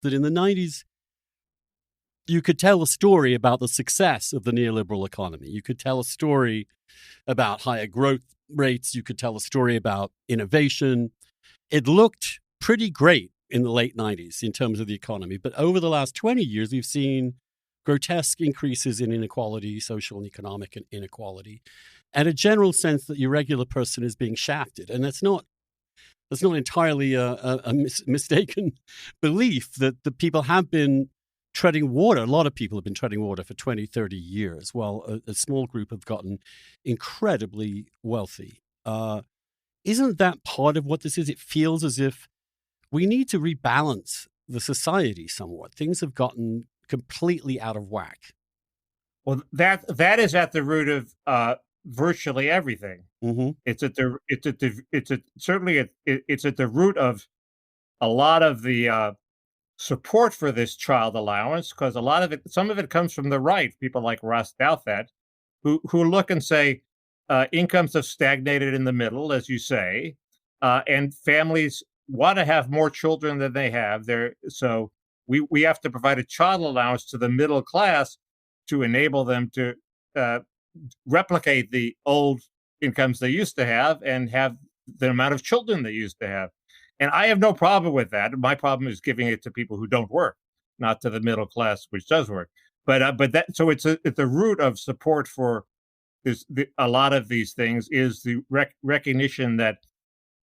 that in the 90s, you could tell a story about the success of the neoliberal economy. You could tell a story about higher growth rates. You could tell a story about innovation. It looked pretty great in the late 90s in terms of the economy. But over the last 20 years, we've seen grotesque increases in inequality, social and economic inequality, and a general sense that your regular person is being shafted. And that's not entirely a mistaken belief that the people have been treading water. A lot of people have been treading water for 20, 30 years, while a small group have gotten incredibly wealthy. Isn't that part of what this is? It feels as if we need to rebalance the society somewhat. Things have gotten completely out of whack. Well, that is at the root of virtually everything. Mm-hmm. It's at the root of a lot of the support for this child allowance, because some of it comes from the right. People like Ross Douthat, who look and say incomes have stagnated in the middle, as you say, and families want to have more children than they have. So we have to provide a child allowance to the middle class to enable them to replicate the old incomes they used to have and have the amount of children they used to have. And I have no problem with that. My problem is giving it to people who don't work, not to the middle class, which does work. But so it's the root of support for a lot of these things is the recognition that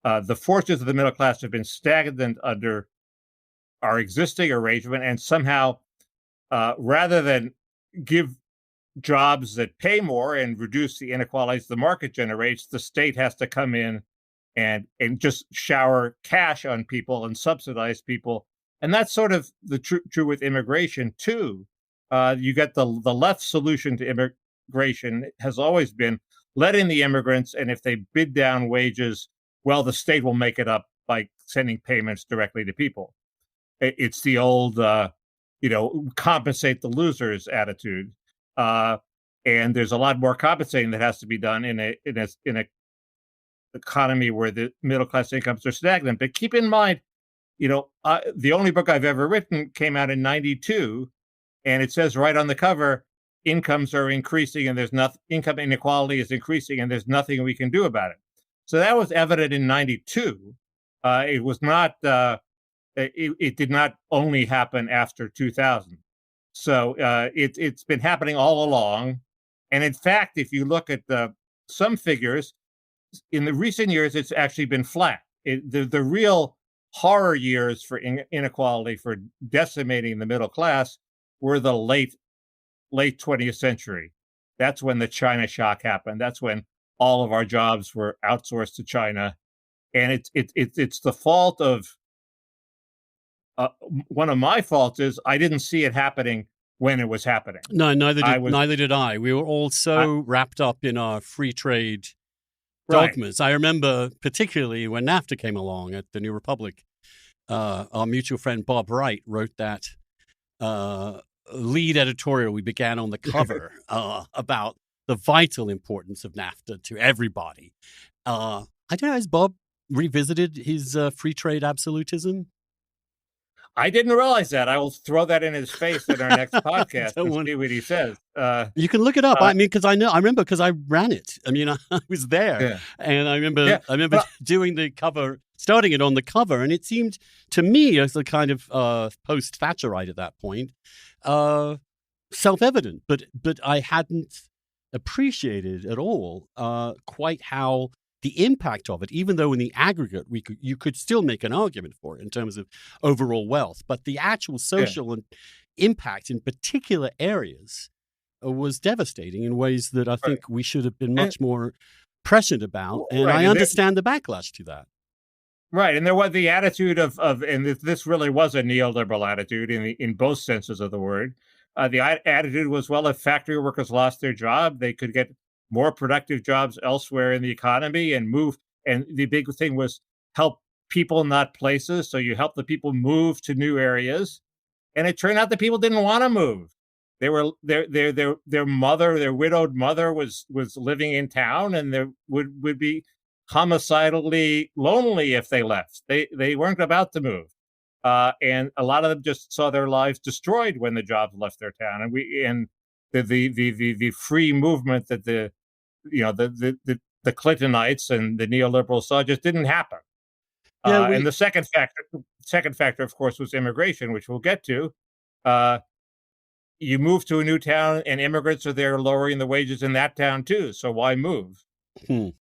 the fortunes of the middle class have been stagnant under our existing arrangement, and somehow, rather than give jobs that pay more and reduce the inequalities the market generates, the state has to come in and just shower cash on people and subsidize people. And that's sort of the true with immigration too. You get the left solution to immigration has always been let in the immigrants, and if they bid down wages, well, the state will make it up by sending payments directly to people. It's the old, compensate the losers attitude. And there's a lot more compensating that has to be done in a economy where the middle class incomes are stagnant. But keep in mind, the only book I've ever written came out in '92, and it says right on the cover, incomes are increasing and there's nothing, income inequality is increasing and there's nothing we can do about it. So that was evident in '92. It was not. It did not only happen after 2000. So it's been happening all along. And in fact, if you look at some figures, in the recent years, it's actually been flat. The real horror years for inequality, for decimating the middle class, were the late 20th century. That's when the China shock happened. That's when all of our jobs were outsourced to China. And it's the fault of one of my faults is I didn't see it happening when it was happening. No, neither did I. We were all so wrapped up in our free trade dogmas. Right. I remember particularly when NAFTA came along at the New Republic, our mutual friend Bob Wright wrote that lead editorial we began on the cover about the vital importance of NAFTA to everybody. I don't know, has Bob revisited his free trade absolutism? I didn't realize that. I will throw that in his face in our next podcast and see what he says. You can look it up. I mean, because I remember because I ran it. I mean, I was there, and I remember doing the cover, starting it on the cover, and it seemed to me as a kind of post-Thatcherite at that point, self-evident. But I hadn't appreciated at all quite how the impact of it, even though in the aggregate you could still make an argument for it in terms of overall wealth, but the actual social and impact in particular areas was devastating in ways that I think we should have been much more prescient about. And I understand the backlash to that. Right, and there was the attitude of and this really was a neoliberal attitude in both senses of the word. The attitude was, well, if factory workers lost their job, they could get more productive jobs elsewhere in the economy and move. And the big thing was help people, not places. So you help the people move to new areas. And it turned out that people didn't want to move. They were their mother, their widowed mother was living in town, and they would be homicidally lonely if they left. They weren't about to move. and a lot of them just saw their lives destroyed when the jobs left their town. And the free movement that the Clintonites and the neoliberals saw just didn't happen. Yeah, And the second factor, of course, was immigration, which we'll get to. Uh, you move to a new town, and immigrants are there lowering the wages in that town too. So why move? hmm.